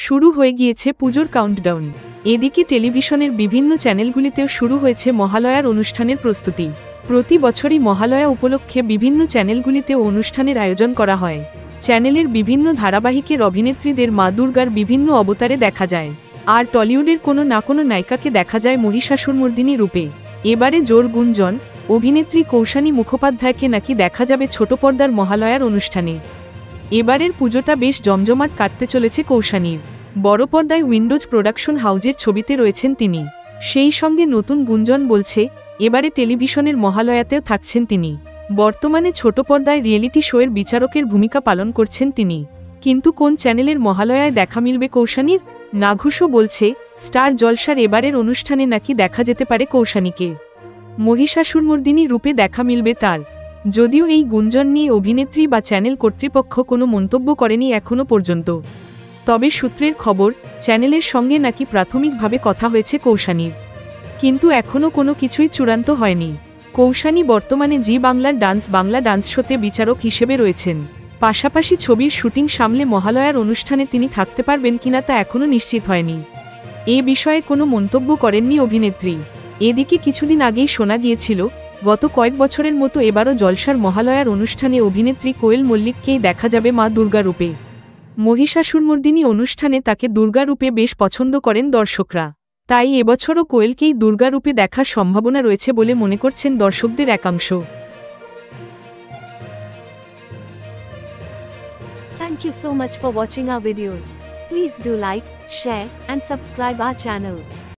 শুরু হয়ে গিয়েছে পুজোর কাউন্টডাউন। এদিকে টেলিভিশনের বিভিন্ন চ্যানেলগুলিতেও শুরু হয়েছে মহালয়ার অনুষ্ঠানের প্রস্তুতি। প্রতি বছরই মহালয়া উপলক্ষে বিভিন্ন চ্যানেলগুলিতেও অনুষ্ঠানের আয়োজন করা হয়। চ্যানেলের বিভিন্ন ধারাবাহিকের অভিনেত্রীদের মা দুর্গার বিভিন্ন অবতারে দেখা যায়, আর টলিউডের কোনো না কোনো নায়িকাকে দেখা যায় মহিষাসুরমর্দিনী রূপে। এবারে জোর গুঞ্জন, অভিনেত্রী কৌশানী মুখোপাধ্যায়কে নাকি দেখা যাবে ছোট পর্দার মহালয়ার অনুষ্ঠানে। এবারের পুজোটা বেশ জমজমাট কাটতে চলেছে কৌশানীর। বড় পর্দায় উইন্ডোজ প্রোডাকশন হাউজের ছবিতে রয়েছেন তিনি। সেই সঙ্গে নতুন গুঞ্জন বলছে এবারে টেলিভিশনের মহালয়াতেও থাকছেন তিনি। বর্তমানে ছোট পর্দায় রিয়েলিটি শোয়ের বিচারকের ভূমিকা পালন করছেন তিনি। কিন্তু কোন চ্যানেলের মহালয়ায় দেখা মিলবে কৌশানীর? নাঘুষও বলছে স্টার জলসার এবারের অনুষ্ঠানে নাকি দেখা যেতে পারে কৌশানীকে। মহিষাসুরমর্দিনী রূপে দেখা মিলবে তার। যদিও এই গুঞ্জন নিয়ে অভিনেত্রী বা চ্যানেল কর্তৃপক্ষ কোনো মন্তব্য করেনি এখনও পর্যন্ত। তবে সূত্রের খবর, চ্যানেলের সঙ্গে নাকি প্রাথমিকভাবে কথা হয়েছে কৌশানীর, কিন্তু এখনও কোনো কিছুই চূড়ান্ত হয়নি। কৌশানী বর্তমানে জি বাংলার বাংলা ডান্স শোতে বিচারক হিসেবে রয়েছেন। পাশাপাশি ছবির শুটিং সামলে মহালয়ার অনুষ্ঠানে তিনি থাকতে পারবেন কিনা তা এখনও নিশ্চিত হয়নি। এ বিষয়ে কোনো মন্তব্য করেননি অভিনেত্রী। এদিকে কিছুদিন আগেই শোনা গিয়েছিল গত কয়েক বছরের মতো এবারও জলসার মহালয়ার অনুষ্ঠানে অভিনেত্রী কোয়েল মল্লিককেই দেখা যাবে মা দুর্গা রূপে। মহিষাসুরমর্দিনী অনুষ্ঠানে তাকে দুর্গা রূপে বেশ পছন্দ করেন দর্শকরা। তাই এবছরও কোয়েলকেই দুর্গা রূপে দেখার সম্ভাবনা রয়েছে বলে মনে করছেন দর্শকদের একাংশ। Thank you so much for watching our videos. Please do like, share and subscribe our channel.